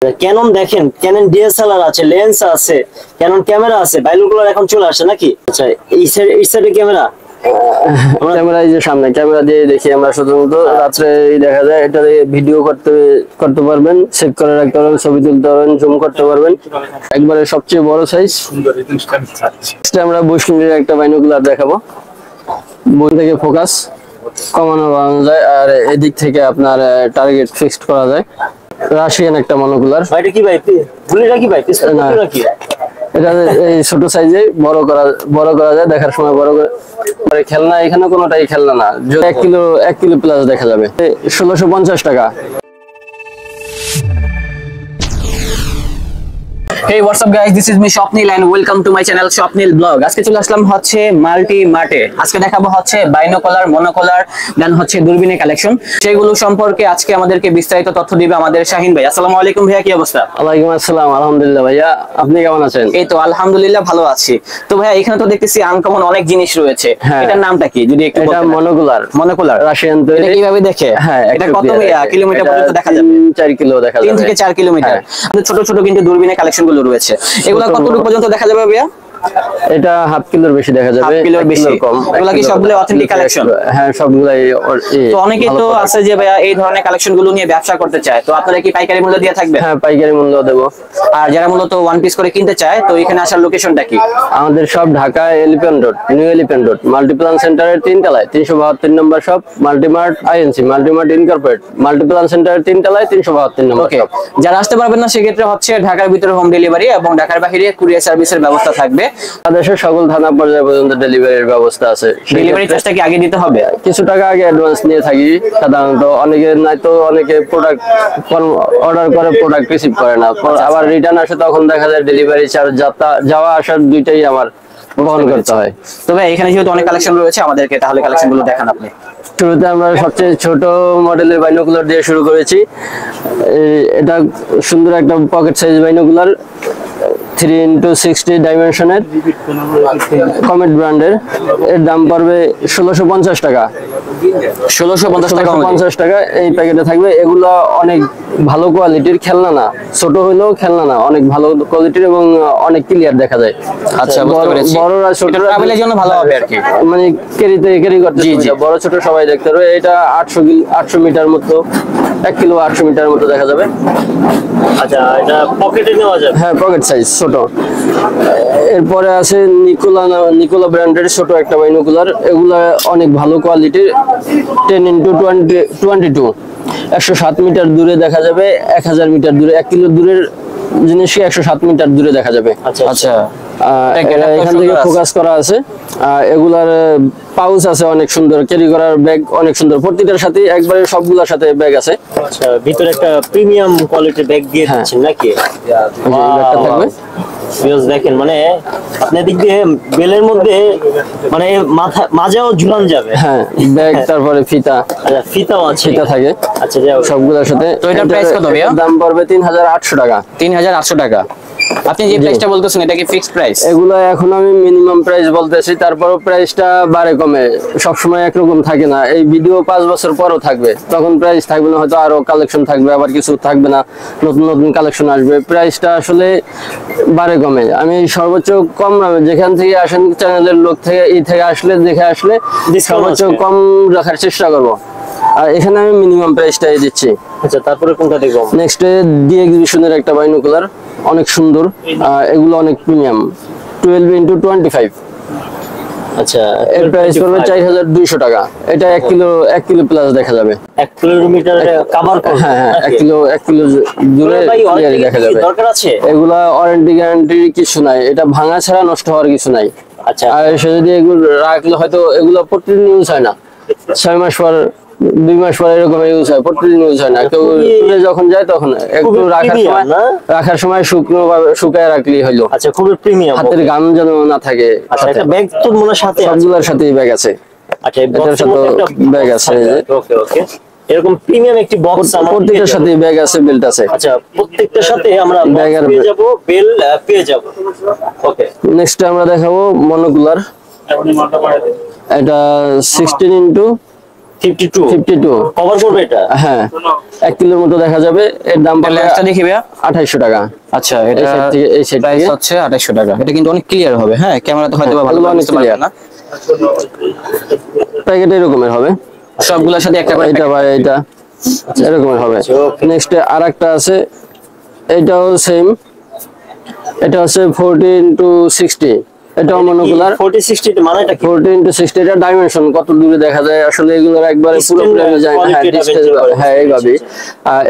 Canon দেখেন, Canon DSLR আছে, lens আছে, ক্যানন ক্যামেরা আছে, বাইনোকুলার এখন চলে আসে নাকি? আচ্ছা, এই সাইডে ক্যামেরা, ক্যামেরা এই যে সামনে ক্যামেরা দিয়ে দেখি আমরা শুধুমাত্র রাত্রে দেখা যায়। এটা দিয়ে ভিডিও করতে পারবেন, সেভ করে রাখতে পারবেন, ছবি তুলতে পারবেন, জুম করতে পারবেন। একবারে সবচেয়ে বড় সাইজ। আমরা বুশনেলের একটা বাইনোকুলার দেখাবো। বই থেকে ফোকাস কমানো বাড়ানো যায়, আর এদিক থেকে আপনার টার্গেট ফিক্সড করা যায়। রাশিয়ান একটা মনোকুলার। এটা কি ভাই? ভুলিটা কি ভাই? নাকি এটা এই ছোট সাইজে বড় করা যায়, দেখার সময় বড় করে। খেলনা এখানে কোনোটাই খেলনা না, 1 কিলো প্লাস দেখা যাবে। 1650 টাকা। Hey, what's up guys, this is me shopnil and welcome to my channel shopnil blog. আজকে চলে আসলাম হচ্ছে মাল্টিমার্টে। আজকে দেখাবো হচ্ছে বাইনোকুলার, মনোকুলার, দেন হচ্ছে দূরবীনের কালেকশন। সেইগুলো সম্পর্কে আজকে আমাদেরকে বিস্তারিত তথ্য দিবে আমাদের শাহিন ভাই। আসসালামু আলাইকুম ভাইয়া, কি অবস্থা? ওয়ালাইকুম আসসালাম, আলহামদুলিল্লাহ ভাইয়া, আপনি কেমন আছেন? এই তো আলহামদুলিল্লাহ ভালো আছি। তো ভাইয়া এখানে তো দেখতেছি আনকমন অনেক জিনিস রয়েছে, এটার নামটা কি যদি একটু বলতেন? এটা মনোকুলার রাশিয়ান তৈরি। এটা কিভাবে দেখে? হ্যাঁ, এটা কত কিলোমিটার পর্যন্ত দেখা যাবে? 4 কিলো দেখা যাবে। 3 থেকে 4 কিলোমিটার। ছোট ছোট কিন্তু দূরবীনের কালেকশন গুলো রয়েছে, এগুলা কতটুকু পর্যন্ত দেখা যাবে ভাইয়া? এটা হাফ কিলোর বেশি দেখা যাবে, 1/2 কিলোর বেশি কম। এগুলা কি সবগুলো অথেন্টিক কালেকশন? হ্যাঁ, সবগুলাই। তো অনেকে তো আছে যে ভাইয়া এই ধরনের কালেকশন গুলো নিয়ে ব্যবসা করতে চায়, তো আপনারা কি পাইকারি মূল্য দিয়ে থাকবেন? হ্যাঁ, পাইকারি মূল্য দেব। আর যারা মূলত ওয়ান পিস করে কিনতে চায়, তো এখানে আসার লোকেশনটা কি? আমাদের সব Dhaka elephant road, new elephant road, Multiplan সেন্টারের 3 তলায় 372 number shop. Multimart INC, Multimart incorporate, Multiplan সেন্টারের 3 তলায় 372 নম্বর শপ। যারা আসতে পারবেন না সেক্ষেত্রে হচ্ছে ঢাকার ভিতরে হোম ডেলিভারি এবং ঢাকার বাইরে কুরিয়ার সার্ভিসের ব্যবস্থা থাকবে। দেশের সকল থানা পর্যায় পর্যন্ত ডেলিভারির ব্যবস্থা আছে। ডেলিভারি চার্জটা কি আগে দিতে হবে? কিছু টাকা আগে অ্যাডভান্স নিয়ে থাকি সাধারণত। অনেকে প্রোডাক্ট অর্ডার করে, প্রোডাক্ট রিসিভ করে না, আবার রিটার্ন আসে, তখন দেখা যায় ডেলিভারি চার্জ যাওয়া আসার দুইটাই আমার বহন করতে হয়। তবে এখানে যেহেতু অনেক কালেকশন রয়েছে, আমাদেরকে তাহলে কালেকশন গুলো দেখান আপনি। শুরুতে আমরা সবচেয়ে ছোট মডেলের বাইনোকুলার দিয়ে শুরু করেছি। এটা সুন্দর একটা পকেট সাইজ বাইনোকুলার, 3x60 ডাইমেনশনের, কমেট ব্র্যান্ডের। এর দাম পড়বে 1650 টাকা। 1650 টাকা এই প্যাকেটে থাকবে। এগুলো অনেক ভালো কোয়ালিটির, খেলনা না, ছোট হইলেও খেলনা না, অনেক ভালো কোয়ালিটির এবং অনেক ক্লিয়ার দেখা যায়। আচ্ছা, বুঝতে পেরেছি। বড়রা ছোটরা ট্রাভেলের জন্য ভালো হবে আর কি, মানে ক্যারি করতে বড় ছোট সবাই দেখতে পারবে। এটা 800 মিটার মতো, 1 কিলো 800 মিটার মতো দেখা যাবে। আচ্ছা, এটা পকেটে নেওয়া যাবে? হ্যাঁ, পকেট সাইজ ছোট। এরপরে আছে নিকোলা ব্র্যান্ডের ছোট একটা বাইনোকুলার। এগুলা অনেক ভালো কোয়ালিটির, 10x22, 107 মিটার দূরে দেখা যাবে, 1000 মিটার দূরে, 1 কিলো দূরের জিনিসকে 107 মিটার দূরে দেখা যাবে। আচ্ছা, এখান থেকে ফোকাস করা আছে। এগুলার পাউচ আছে অনেক সুন্দর, ক্যারি করার ব্যাগ অনেক সুন্দর, প্রতিটার সাথে একবারে সবগুলোর সাথে ব্যাগ আছে। আচ্ছা, ভিতরে একটা প্রিমিয়াম কোয়ালিটির ব্যাগ দিয়ে দিচ্ছেন নাকি? থাকবে। দেখেন, মানে আপনি দিক দিয়ে বেলের মধ্যে মানে মাঝেও ঝুলান যাবে। হ্যাঁ, ব্যাগ, তারপরে ফিতা। আচ্ছা, ফিতাও আছে, ফিতা থাকে। আচ্ছা, যাও সবগুলোর সাথে। তো এটার প্রাইস কত ভাইয়া? দাম পড়বে 3800 টাকা। 3800 টাকা। আপনি যে প্রাইসটা বলতেছেন এটা কি ফিক্সড প্রাইস? এগুলো এখন আমি মিনিমাম প্রাইস বলতেছি, তারপরও প্রাইসটা বাড়ে কমে, সবসময় একরকম থাকে না। এই ভিডিও 5 বছর পরও থাকবে, তখন প্রাইস থাকবে না, হয়তো আরো কালেকশন থাকবে, আবার কিছু থাকবে না, নতুন নতুন কালেকশন আসবে। প্রাইসটা আসলে বাড়ে কমে। আমি সর্বোচ্চ কম দামে, যেখান থেকে আসেন চ্যানেলের লোক থেকে আসলে দেখে আসলে সর্বোচ্চ কম রাখার চেষ্টা করব। আর এখানে আমি মিনিমাম প্রাইসটাই দিচ্ছি। আচ্ছা, তারপরে কোনটা দেখব? নেক্সট ডি এক্সিবিশনের একটা বাইনোকুলার, অনেক সুন্দর। এগুলো অনেক প্রিমিয়াম, 12x25। আচ্ছা, এর প্রাইস পড়বে 4200 টাকা। এটা 1 কিলো প্লাস দেখা যাবে, 1 কিলোমিটার কভার করবে। হ্যাঁ, 1 কিলো দূরে দেখা যাবে। দরকার আছে? এগুলা ওয়ারেন্টি গ্যারান্টি কিছু নাই, এটা ভাঙা ছাড়া নষ্ট হওয়ার কিছু নাই। আচ্ছা, আর সে যদি এগুলো রাখলে, হয়তো এগুলো প্রতিদিন ইউজ হয় না, 6 মাস পর, 2 মাস পর এরকম ইউজ হয়, প্রতিদিন ইউজ হয় না। কেউ যখন যায় তখন একটু রাখার সময় শুকায় রাখলেই হলো। আচ্ছা, খুবই প্রিমিয়াম, হাতের গাম যেন না থাকে। আচ্ছা, এটা ব্যাগ তো মনে সাথে আছে? সবগুলোর সাথেই ব্যাগ আছে। আচ্ছা, এটার সাথে ব্যাগ আছে। ওকে, এরকম প্রিমিয়াম একটি বক্স আমরা প্রত্যেকটার সাথে ব্যাগ আছে, বেল্ট আছে। আচ্ছা, প্রত্যেকটার সাথে আমরা ব্যাগ পেয়ে যাব, বেল পেয়ে যাব। ওকে, নেক্সট আমরা দেখাবো মনোকুলার। এটা 16x 52 52 কভার করবে এটা? হ্যাঁ 1 কিলোর মতো দেখা যাবে। এর দাম পড়বে লেন্সটা দেখি ভাইয়া 2800 টাকা। আচ্ছা, এটা এই সেট প্রাইস হচ্ছে 2800 টাকা। এটা কিন্তু অনেক ক্লিয়ার হবে, হ্যাঁ ক্যামেরাতে হয়তো ভালো বুঝতে পারবেন না। প্যাকেট এরকমের হবে সবগুলোর সাথে একটা করে এটা বা এটা এরকমের হবে। নেক্সট আরেকটা আছে, এটাও সেম, এটা হচ্ছে 40x60, এটাও মনোকুলার। 40-60 মানে এটা কি? 40x60 এটা ডাইমেনশন কত দূরে দেখা যায় আসলে এগুলোর একবারে পুরো প্লেনে যায় না। হ্যাঁ ডিসটেন্স, হ্যাঁ এইভাবে।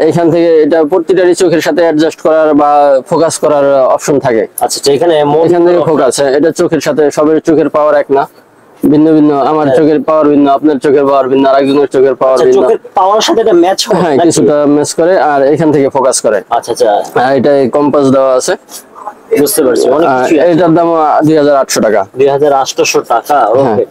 এখান থেকে এটা প্রতিটারই চোখের সাথে অ্যাডজাস্ট করার বা ফোকাস করার অপশন থাকে। আচ্ছা এখানে এখান থেকে ফোকাস, এটা চোখের সাথে, সবের চোখের পাওয়ার এক না, ভিন্ন ভিন্ন। আমার চোখের পাওয়ার ভিন্ন, আপনার চোখের পাওয়ার ভিন্ন, আরেকজনের চোখের পাওয়ার ভিন্ন। চোখের পাওয়ার সাথে এটা ম্যাচ হয়? হ্যাঁ কিছুটা ম্যাচ করে, আর এখান থেকে ফোকাস করে। আচ্ছা আচ্ছা, আর এটা কম্পাস দেওয়া আছে, বুঝতে পারছি। অনেক কিছু আছে। এটার দাম 2800 টাকা। 2800 টাকা। ওকে,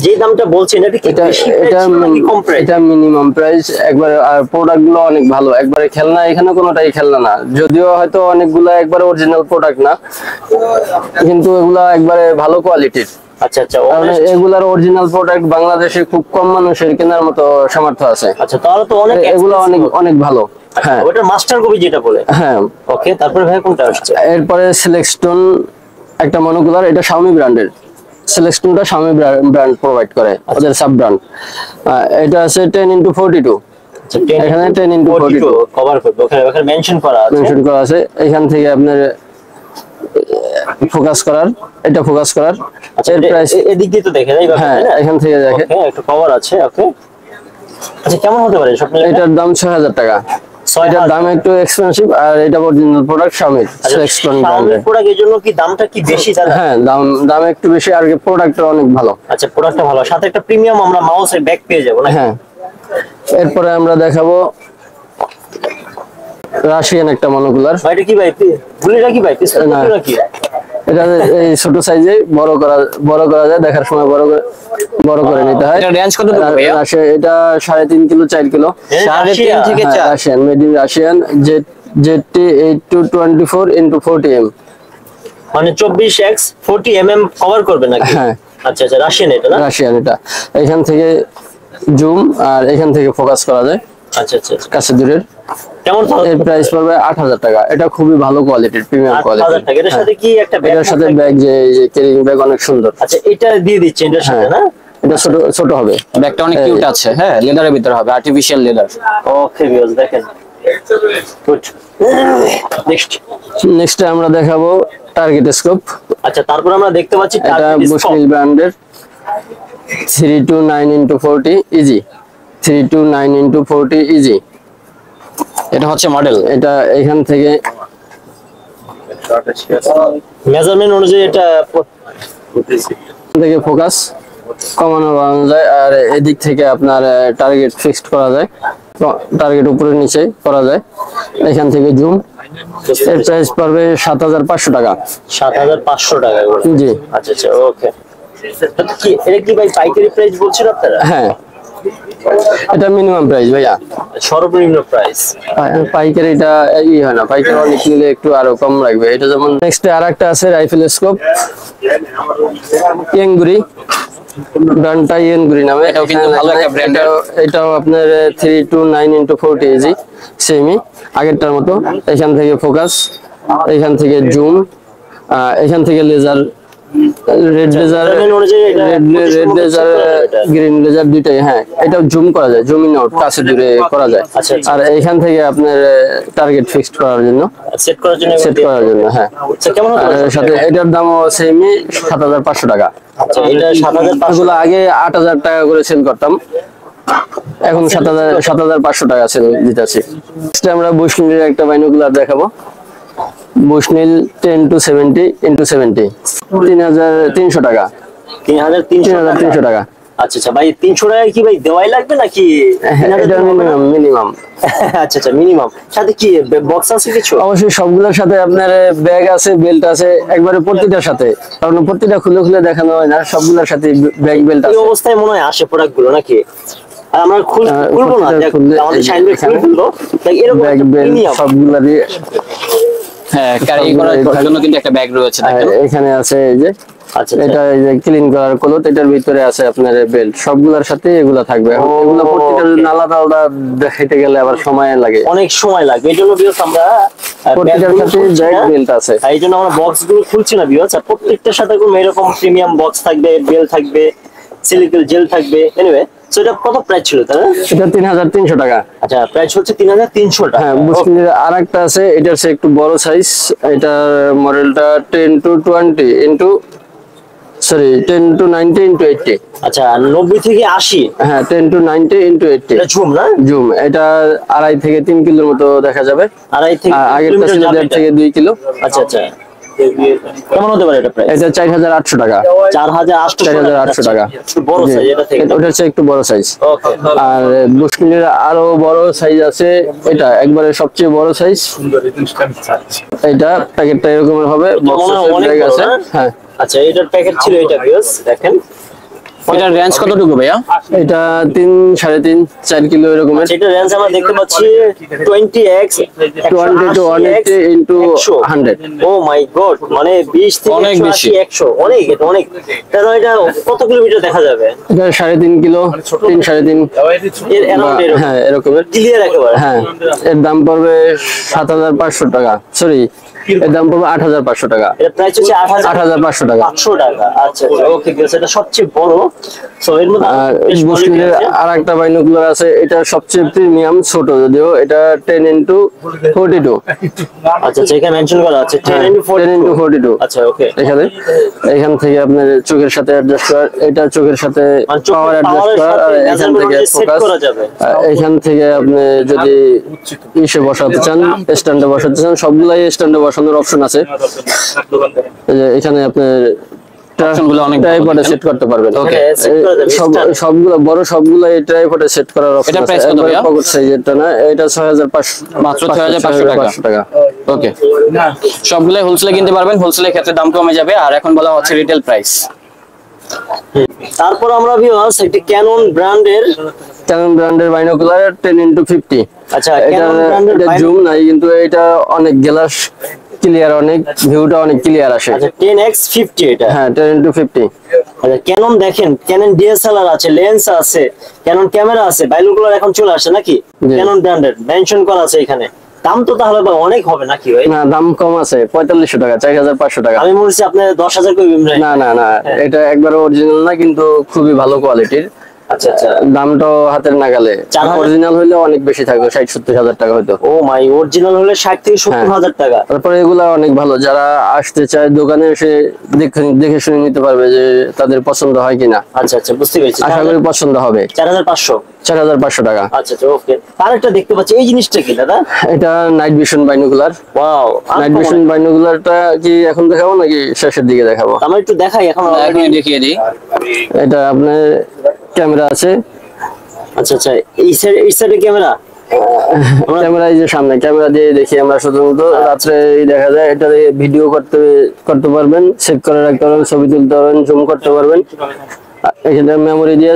যে দামটা বলছেন এটা কি বেশি প্রাইস নাকি কম প্রাইস? এটা মিনিমাম প্রাইস একবারে। আর প্রোডাক্ট গুলো অনেক ভালো, একবারে খেলনা, এখানে কোনোটাই খেলনা না। যদিও হয়তো অনেকগুলো একবারে অরিজিনাল প্রোডাক্ট না, কিন্তু এগুলা একবারে ভালো কোয়ালিটির। আচ্ছা আচ্ছা, কারণ এগুলার অরিজিনাল প্রোডাক্ট বাংলাদেশে খুব কম মানুষের কেনার মতো সামর্থ্য আছে। আচ্ছা, তাহলে তো অনেক এগুলো অনেক অনেক ভালো। হ্যাঁ ওটা মাস্টার কপি যেটা বলে। হ্যাঁ ওকে, তারপরে ভাই কোনটা আসছে? এরপরে সিলেকশন একটা মনোকুলার, এটা শাওমি ব্র্যান্ডের। সিলেকশনটা শাওমি ব্র্যান্ড প্রোভাইড করে, ওদের সাব ব্র্যান্ড। এটা আছে 10x42, এখানে 10x42 কভার করবে। ওখানে মেনশন করা আছে, মেনশন করা আছে। এখান থেকে আপনার ফোকাস করার, এটা ফোকাস করার। এর প্রাইস এদিক দিয়ে তো দেখে যাই। হ্যাঁ এখান থেকে দেখে, একটু কভার আছে। ওকে, আচ্ছা কেমন হতে পারে স্বপ্ন? এটার দাম 6000 টাকা। এটার দাম একটু এক্সপেন্সিভ, আর এটা অরিজিনাল প্রোডাক্ট শাওমি সিলেকশন ব্র্যান্ডের প্রোডাক্ট, এর জন্য কি দামটা কি বেশি দাদা? হ্যাঁ দাম একটু বেশি, আর প্রোডাক্টটা অনেক ভালো। আচ্ছা, প্রোডাক্টটা ভালো, সাথে একটা প্রিমিয়াম আমরা মাউসের ব্যাগ পেয়ে যাবো না? হ্যাঁ এরপরে আমরা দেখাবো রাশিয়ান একটা মনোকুলার। এটা কি ভাই? গুলিটা কি ভাই? না। নাকি এটা এই ছোট সাইজে বড় করা যায়, দেখার সময় বড় করে নিতে হয়। এটা রেঞ্জ কত দূর ভাইয়া? এটা 3.5 কিলো 4 কিলো। 3.5 থেকে 4। Russian, made in Russian, ZT 8224 × 40 মানে 24x40 কভার করবে নাকি? হ্যাঁ আচ্ছা আচ্ছা, রাশিয়ান এটা না? রাশিয়ান। এটা এখান থেকে জুম আর এখান থেকে ফোকাস করা যায়। আচ্ছা আচ্ছা, কাছে দূরের। কেমন? এর প্রাইস পড়বে 8000 টাকা। এটা খুবই ভালো কোয়ালিটির, প্রিমিয়াম 8000 কোয়ালিটির। টাকা। এর সাথে কি একটা ব্যাগ? এটার সাথে ব্যাগ, যে ক্যারিং ব্যাগ অনেক সুন্দর। আচ্ছা, এটা দিয়ে দিচ্ছেন এটার সাথে না? এটা ছোট হবে, ব্যাগটা অনেক কিউট আছে। হ্যাঁ লেদারের ভিতরে হবে, আর্টিফিশিয়াল লেদার। ওকে ভিউয়ার্স, দেখেন। গুড। নেক্সট আমরা দেখাবো টার্গেট স্কোপ। আচ্ছা, তারপর আমরা দেখতে পাচ্ছি এটা বুশনেল ব্র্যান্ডের 329x40 ইজি, 329x40 ইজি। এটা হচ্ছে মডেল। এটা এখান থেকে মেজারমেন্ট অনুযায়ী এটা ফোকাস কমানো বাড়ানো যায়, আর এদিক থেকে আপনার টার্গেট ফিক্সড করা যায়, টার্গেট উপরে নিচে করা যায়। এখান থেকে জুম। এর প্রাইস পড়বে 7500 টাকা। 7500 টাকা। জি আচ্ছা আচ্ছা, ওকে। এটা কি ভাই পাইকারি প্রাইস বলছেন আপনারা? হ্যাঁ এটা মিনিমাম প্রাইস ভাইয়া, সর্বনিম্ন প্রাইস। পাইকারিটা হয় না, পাইকারি অনেক নিলে একটু আরো কম লাগবে। এটা যেমন নেক্সট আরেকটা আছে রাইফেল স্কোপ, ইয়েনগুরি ব্র্যান্ডটা, ইয়েনগুরি নামে। এটাও কিন্তু ভালো একটা ব্র্যান্ড। এটাও আপনার 329x40 ইজি, সেমি আগেরটার মতো। এখান থেকে ফোকাস, এখান থেকে জুম, এখান থেকে laser, red laser, green laser দুইটাই। হ্যাঁ এটা জুম করা যায়, জুম ইন আউট, কাছে দূরে করা যায়। আর এখান থেকে আপনার টার্গেট ফিক্সড করার জন্য, সেট করার জন্য। হ্যাঁ আচ্ছা, কেমন হবে? সাথে এটার দামও সেমই 7500 টাকা। আচ্ছা, এটা 7500। এগুলো আগে 8000 টাকা করে সেল করতাম, এখন 7500 টাকা সেল দিতেছি। আমরা বুশনেলের একটা বাইনোকুলার দেখাবো, বুশনেল 10-70 × 70, 3300 টাকা। 3300 টাকা। আচ্ছা আচ্ছা ভাই, 300 টাকা কি ভাই দেওয়াই লাগবে নাকি? এটা মিনিমাম। আচ্ছা আচ্ছা, মিনিমাম। সাথে কি বক্স আছে কিছু? অবশ্যই সবগুলোর সাথে আপনার ব্যাগ আছে, বেল্ট আছে, একবারে প্রতিটার সাথে, কারণ প্রতিটা খুলে দেখানো হয় না, সবগুলোর সাথে ব্যাগ বেল্ট এই আছে। অবস্থায় মনে হয় আসে প্রোডাক্ট গুলো নাকি? আর আমরা খুলবো না, আমাদের শাইন ভাই খুলে ফেললো। এরকম ব্যাগ বেল্ট প্রিমিয়াম সবগুলোরই। হ্যাঁ, ক্যারি করার জন্য কিন্তু একটা ব্যাগ রয়েছে। এখানে আছে এই যে আচ্ছা এটা এই যে ক্লিন করার কলট, এটার ভিতরে আছে আপনার বেল্ট, সবগুলোর সাথে এগুলা থাকবে। এগুলো প্রত্যেকটা যদি আলাদা আলাদা দেখাইতে গেলে আবার সময় লাগে, অনেক সময় লাগবে। এই জন্য ভিউয়ার্স আমরা প্রত্যেকটার সাথে ব্যাক বেল্ট আছে, এই জন্য আমরা বক্স গুলো খুলছি না ভিউয়ার্স। আর প্রত্যেকটার সাথে কোনো এরকম প্রিমিয়াম বক্স থাকবে, বেল্ট থাকবে, সিলিকন জেল থাকবে। এনিওয়ে, সো এটা কত প্রাইস ছিল তাহলে? এটা 3300 টাকা। আচ্ছা, প্রাইস হচ্ছে 3300 টাকা। হ্যাঁ, বুশনেলের আরেকটা আছে, এটার চেয়ে একটু বড় সাইজ। এটা মডেলটা 10 to 20 ইনটু 10 to 90 into 80। আচ্ছা, 90 থেকে 80। হ্যাঁ, 10 to 90 into 80। এটা জুম না? জুম। এটা 2.5 থেকে 3 কিলোর মতো দেখা যাবে। 2.5 থেকে আগেরটা ছিল 1.5 থেকে 2 কিলো। আচ্ছা আচ্ছা, কেমন হতে পারে এটা প্রাইস? এটা 4800 টাকা। 4800 টাকা। একটু বড় সাইজ এটা থেকে। ওটার চেয়ে একটু বড় সাইজ। ওকে। আর বুশনেলের আরো বড় সাইজ আছে, এটা একবারে সবচেয়ে বড় সাইজ। এটা প্যাকেটটা এরকমের হবে, বক্সের ব্যাগ আছে। হ্যাঁ, আচ্ছা, এটার প্যাকেট ছিল এটা ভিউয়ার্স, দেখেন। এটার রেঞ্জ কতটুকু ভাইয়া? এটা 3, 3.5, 4 কিলো এরকমের। এটা রেঞ্জ আমরা দেখতে পাচ্ছি 20x 20 to 180 into 100। Oh my god, মানে 20 থেকে অনেক 180 বেশি। 100, অনেক, এটা অনেক। তাহলে এটা কত কিলোমিটার দেখা যাবে? এটা 3.5 কিলো, 3, 3.5। এর অ্যারাউন্ড এরকম হ্যাঁ, এরকমের। ক্লিয়ার একেবারে। হ্যাঁ, এর দাম পড়বে 7500 টাকা। সরি, এর দাম পড়বে 8500 টাকা। এটা প্রাইস হচ্ছে 8500 টাকা। 500 টাকা। আচ্ছা আচ্ছা, ওকে ভিউয়ার্স, এটা সবচেয়ে বড়। সো এর মধ্যে আর বেশ quality বুশনেলের আছে। আরেকটা বাইনোকুলার আছে, এটা সবচেয়ে প্রিমিয়াম, ছোট যদিও। এটা 10 into 42। আচ্ছা আচ্ছা, এখানে মেনশন করা আছে 10 into 10 into 42। আচ্ছা, ওকে। এখান থেকে আপনার চোখের সাথে অ্যাডজাস্ট করার, এটা চোখের সাথে মানে চোখের পাওয়ার অ্যাডজাস্ট power এর করার, আর সাথে এখান থেকে measurement set ফোকাস। করা যাবে। এখান থেকে আপনি যদি ইসে বসাতে চান, স্ট্যান্ডে বসাতে চান, সবগুলাই স্ট্যান্ডে বসানোর অপশন আছে। এই যে এখানে আপনার অপশনগুলো অনেক ট্রাইপডে সেট করতে পারবেন। Okay, set করা যাবে, stand। সবগুলো বড়, সবগুলো এই ট্রাইপডে সেট করার অপশন এটা আছে। price কত ভাইয়া? পকেট সাইজেরটা না, এটা 6500, মাত্র 6500 টাকা। ওকে, সবগুলাই হোলসেলে কিনতে পারবেন, হোলসেলের ক্ষেত্রে দাম কমে যাবে। আর এখন বলা হচ্ছে রিটেল প্রাইস। তারপর আমরা ভিউয়ার্স একটি ক্যানন ব্র্যান্ডের বাইনোকুলার 10 into 50। আচ্ছা, এটা Canon brand এর জুম নাই, কিন্তু এটা অনেক গ্লাস ক্লিয়ার, অনেক ভিউটা অনেক ক্লিয়ার আসে। আচ্ছা, 10x 50 এটা। হ্যাঁ, 10 into 50। আচ্ছা, ক্যানন দেখেন, ক্যানন ডিএসএলআর আছে, লেন্স আছে, ক্যানন ক্যামেরা আছে, বাইনোকুলার এখন চলে আসছে নাকি? জি। ক্যানন ব্র্যান্ডের মেনশন করা আছে এখানে। দাম তো তাহলে ভাই অনেক হবে নাকি ভাই? না, দাম কম আছে, 4500 টাকা, 4500 টাকা। আমি বলছি আপনি 10,000 করে দিবেন। না না না, এটা একবার অরিজিনাল না, কিন্তু খুবই ভালো কোয়ালিটির। আচ্ছা আচ্ছা, দামটাও হাতের নাগালে। 4000 অরিজিনাল হইলে অনেক বেশি থাকবে, 60-70 হাজার টাকা হয়তো। ও মাই, অরিজিনাল হলে 60 থেকে 70,000 টাকা। তারপরে এগুলা অনেক ভালো, যারা আসতে চায় দোকানে এসে দেখে শুনে নিতে পারবে যে তাদের পছন্দ হয় কিনা। আচ্ছা আচ্ছা, বুঝতে পেরেছি। আশা করি পছন্দ হবে। 4500। 4500 টাকা। আচ্ছা আচ্ছা, ওকে। আরেকটা দেখতে পাচ্ছি, এই জিনিসটা কি দাদা? এটা night vision binocular. Wow, night vision বাইনোকুলারটা কি এখন দেখাবো নাকি শেষের দিকে দেখাবো? আমরা একটু দেখাই এখন। এখনই দেখিয়ে দিই। এটা আপনার ক্যামেরা আছে। আচ্ছা আচ্ছা, এই সাইডে ক্যামেরা। ক্যামেরা এই যে সামনে, ক্যামেরা দিয়ে দেখি আমরা সাধারণত রাত্রে দেখা যায়। এটা দিয়ে ভিডিও করতে পারবেন, সেভ করে রাখতে পারবেন, ছবি তুলতে পারবেন, জুম করতে পারবেন। এখানে মেমোরি দিয়ে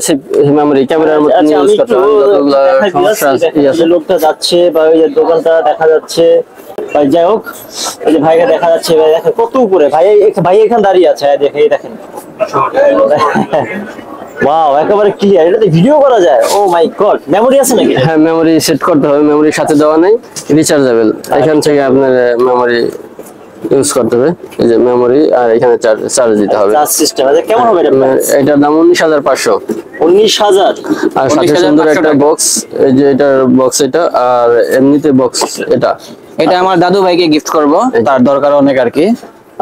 মেমোরি ক্যামেরার মতো আচ্ছা, ইউজ আমি করতে একটু পারবেন, যতগুলো দেখাই সমস্যা আছে। যে লোকটা যাচ্ছে বা ওই যে দোকানটা দেখা যাচ্ছে, ভাই যাই হোক, এই যে ভাইকে দেখা যাচ্ছে, ভাই দেখেন কত উপরে, ভাই এখানে দাঁড়িয়ে আছে, এই দেখেন। ওয়াও, একেবারে ক্লিয়ার। এটাতে ভিডিও করা যায়? ও মাই গড, মেমোরি আছে নাকি? হ্যাঁ, মেমোরি সেট করতে হবে, মেমোরির সাথে দেওয়া নেই, রিচার্জেবল। এখান থেকে আপনার মেমোরি ইউজ করতে হবে। এই যে মেমোরি, আর এখানে চার্জ দিতে হবে। Charge system. আচ্ছা, কেমন হবে এটা? এটার দাম 19500। 19000। আর সাথে সুন্দর একটা বক্স, এই যে এটার বক্স এটা, আর এমনিতে বক্স এটা। এটা আমার দাদু ভাইকে গিফট করব, তার দরকার অনেক আর কি।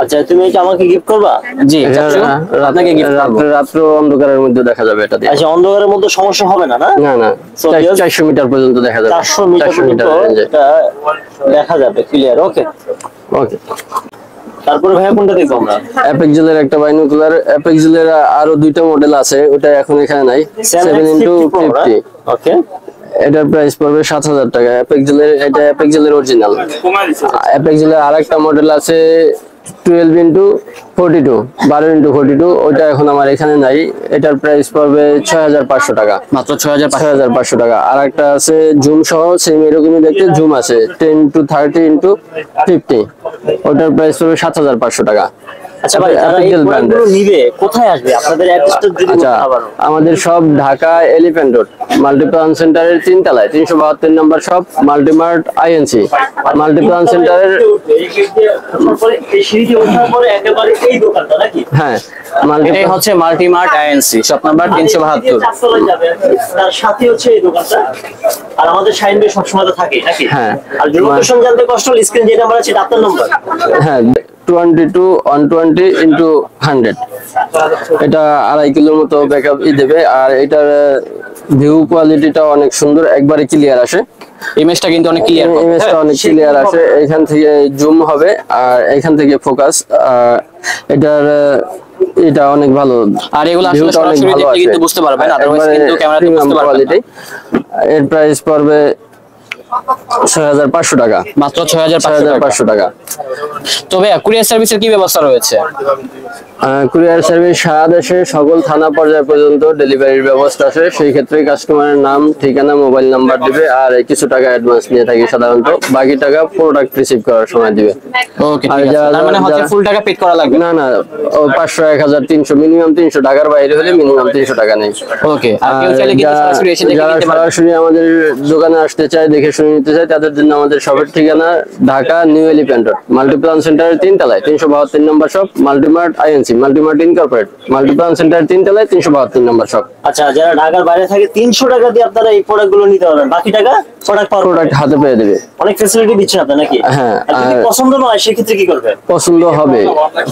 আচ্ছা, তুমি এটা আমাকে গিফট করবা? জি, চাচু, আপনাকে গিফট করব। রাত্র অন্ধকারের মধ্যে দেখা যাবে এটা দিয়ে। আচ্ছা, অন্ধকারের মধ্যে সমস্যা হবে না? না না, 400 মিটার পর্যন্ত দেখা যাবে। 400 মিটার পর্যন্ত রেঞ্জে। এটা দেখা যাবে ক্লিয়ার। ওকে, ওকে। তারপরে ভাইয়া কোনটা দেখবো আমরা? অ্যাপেক্সেলের একটা বাইনোকুলার। অ্যাপেক্সেলের আরো 2টা মডেল আছে, ওটা এখন এখানে নাই। 7 into 50। ওকে, এটার প্রাইস পড়বে 7000 টাকা। অ্যাপেক্সেলের, এটা অ্যাপেক্সেলের অরিজিনাল। অ্যাপেক্সেলের আরেকটা মডেল আছে 12 into 42, 12 into 42, ওটা এখন আমার এখানে নাই। এটার প্রাইস পড়বে 6500 টাকা, মাত্র 6500 টাকা। আর একটা আছে জুম সহ, সেম এরকমই দেখতে, জুম আছে 10 to 30 into 50, ওটার প্রাইস পড়বে 7500 টাকা। আচ্ছা ভাই, যারা এই Apple brand প্রোডাক্টগুলো নিবে কোথায় আসবে? আপনাদের অ্যাড্রেসটা যদি আচ্ছা, বলতে পারো। আমাদের সব ঢাকা এলিফ্যান্ট রোড মাল্টিপ্লান সেন্টারের 3 তলায় 372 number shop Multimart INC. Multiplan সেন্টারের এই সিঁড়িতে ওঠার পরে একেবারে এই দোকানটা নাকি? হ্যাঁ, এটাই হচ্ছে মাল্টিমার্ট আইএনসি, শপ নাম্বার 372। চারতলায় যাবে তার সাথে হচ্ছে এই দোকানটা। আর আমাদের শাইন ভাই সবসময় তো থাকে নাকি? হ্যাঁ। আর লোকেশন জানতে কষ্ট হলে স্ক্রিন যে নাম্বার আছে আপনার নাম্বার। হ্যাঁ, 22 120 into 100, এটা 2.5 কিলোর মতো ব্যাকআপ দেবে। আর এটার ভিউ কোয়ালিটিটা অনেক সুন্দর, একবারে ক্লিয়ার আসে। ইমেজটা কিন্তু অনেক ক্লিয়ার, ইমেজটা অনেক ক্লিয়ার আসে। এখান থেকে জুম হবে আর এখান থেকে ফোকাস। এটা অনেক ভালো। আর এগুলো আসলে সরাসরি দেখলে কিন্তু বুঝতে পারবেন, আদারওয়াইজ কিন্তু ক্যামেরাতে বুঝতে পারবেন না। এর প্রাইস পড়বে 6500 টাকা, মাত্র 6500 টাকা। তবে কুরিয়ার সার্ভিসের কি ব্যবস্থা রয়েছে? কুরিয়ার সার্ভিস সারা দেশে সকল থানা পর্যায় পর্যন্ত ডেলিভারির ব্যবস্থা আছে। সেই ক্ষেত্রে কাস্টমারের নাম, ঠিকানা, মোবাইল নাম্বার দিবে আর কিছু টাকা অ্যাডভান্স নিয়ে থাকি সাধারণত। বাকি টাকা প্রোডাক্ট রিসিভ করার সময় দিবে। ওকে, ঠিক আছে। তার মানে হচ্ছে ফুল টাকা পেড করা লাগবে? না, 500, 1000, 300, মিনিমাম 300 টাকার বাইরে হলে মিনিমাম 300 টাকা নেই। ওকে। আর কেউ চাইলে কিন্তু সরাসরি এসে দেখে যারা নিতে পারবে। সরাসরি আমাদের দোকানে আসতে চায়, দেখে শুনে নিতে চায়, তাদের জন্য আমাদের শপের ঠিকানা Dhaka new elephant road Multiplan সেন্টারের 3 তলায় 372 number shop Multimart INC, Multimart incorporate, Multiplan সেন্টারের 3 তলায় 372 নম্বর শপ। আচ্ছা, যারা ঢাকার বাইরে থাকে 300 টাকা দিয়ে আপনারা এই প্রোডাক্টগুলো নিতে পারবেন, বাকি টাকা প্রোডাক্ট হাতে পেয়ে দেবে। অনেক ফ্যাসিলিটি দিচ্ছেন আপনারা নাকি? হ্যাঁ। আর যদি পছন্দ না হয় সেক্ষেত্রে কি করবে? পছন্দ হবে,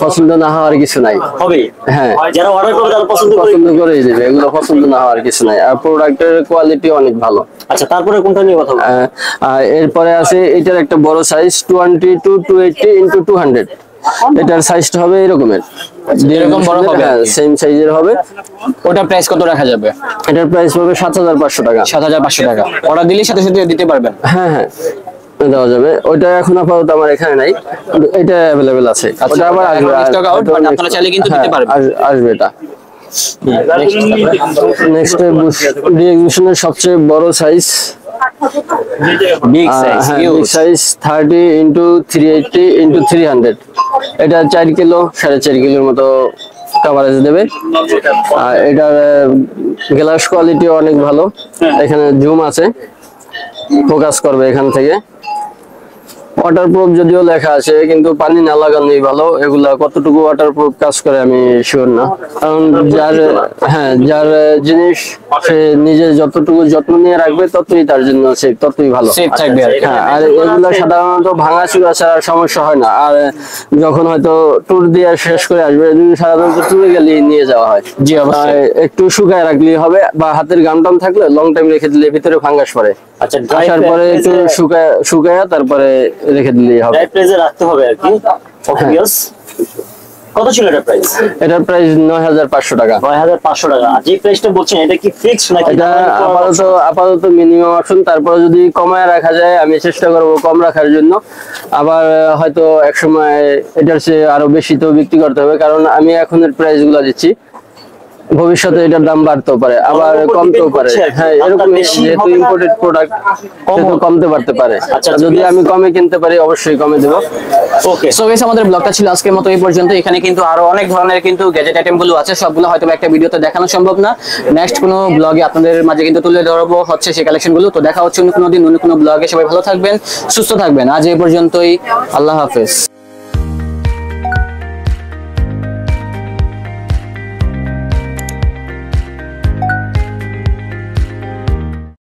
পছন্দ না হওয়ার কিছু নাই। হবে। হ্যাঁ, যারা অর্ডার করবে তারা পছন্দ করেই দেবে, এগুলো পছন্দ না হওয়ার কিছু নাই। আর প্রোডাক্টের কোয়ালিটি অনেক ভালো। আচ্ছা, তারপরে কোনটা নিয়ে কথা বলবো? আর এরপরে আছে এটার একটা বড় সাইজ 22 to 280 into 200। এটার সাইজটা হবে এরকমের, এরকম বড় হবে? হ্যাঁ, সেম সাইজের হবে। ওটার প্রাইস কত রাখা যাবে? এটার প্রাইস পড়বে 7500 টাকা। 7500 টাকা। অর্ডার দিলে সাথে সাথে দিতে পারবেন? হ্যাঁ, দেওয়া যাবে। ওইটা এখন আপাতত আমার এখানে নাই, কিন্তু এটা अवेलेबल আছে। ওটা আবার আসবে, স্টক আউট, বাট আপনারা চাইলে কিন্তু দিতে পারবেন। আসবে এটা। নেক্সট রিএক্সিবিশনের সবচেয়ে বড় size, big size, big size 30 into 380 into 300। এটা 4 কিলো 4.5 কিলোর মতো কভারেজ দেবে। আর এটার গ্লাস কোয়ালিটি অনেক ভালো। এখানে জুম আছে, ফোকাস করবে এখান থেকে। ওয়াটারপ্রুফ যদিও লেখা আছে, কিন্তু পানি না লাগানোই ভালো। এগুলা কতটুকু ওয়াটারপ্রুফ কাজ করে আমি শিওর না, কারণ যার জিনিস সে নিজে যতটুকু যত্ন নিয়ে রাখবে ততই তার জন্য সেফ, ততই ভালো, সেফ থাকবে। হ্যাঁ। আর এগুলা সাধারণত ভাঙাচুরা ছাড়া সমস্যা হয় না। আর যখন হয়তো ট্যুর দিয়ে শেষ করে আসবে, সাধারণত ট্যুরে গেলে নিয়ে যাওয়া হয়। জি, অবশ্যই। একটু শুকায় রাখলেই হবে, বা হাতের গাম টাম থাকলে লং টাইম রেখে দিলে ভিতরে ফাঙ্গাস পড়ে। আচ্ছা, আসার পরে একটু শুকায় তারপরে রেখে দিলেই হবে। ড্রাই প্লেসে রাখতে হবে আর কি। ওকে ভিউয়ার্স, কত ছিল এটার প্রাইস? এটার প্রাইস 9500 টাকা। 9500 টাকা। আর যে প্রাইসটা বলছেন এটা কি ফিক্স নাকি? এটা আপাতত মিনিমাম অপশন, তারপরে যদি কমায় রাখা যায় আমি চেষ্টা করব কম রাখার জন্য। আবার হয়তো এক সময় এটার চেয়ে আরো বেশি তো বিক্রি করতে হবে, কারণ আমি এখন এর প্রাইস গুলো দিচ্ছি, ভবিষ্যতে এটার দাম বাড়তেও পারে আবার কমতেও পারে। হ্যাঁ, এরকম যেহেতু ইম্পোর্টেড প্রোডাক্ট কমতে পারতে পারে। আচ্ছা, যদি আমি কমে কিনতে পারি অবশ্যই কমে দেব। ওকে। সো গাইস, আমাদের ব্লগটা ছিল আজকের মতো এই পর্যন্ত। এখানে কিন্তু আরো অনেক ধরনের কিন্তু গ্যাজেট আইটেম গুলো আছে, সবগুলো হয়তো একটা ভিডিওতে দেখানো সম্ভব না। নেক্সট কোনো ব্লগে আপনাদের মাঝে কিন্তু তুলে ধরবো হচ্ছে সেই কালেকশন গুলো। তো দেখা হচ্ছে অন্য কোনো দিন অন্য কোনো ব্লগে। সবাই ভালো থাকবেন, সুস্থ থাকবেন। আজ এই পর্যন্তই, আল্লাহ হাফেজ।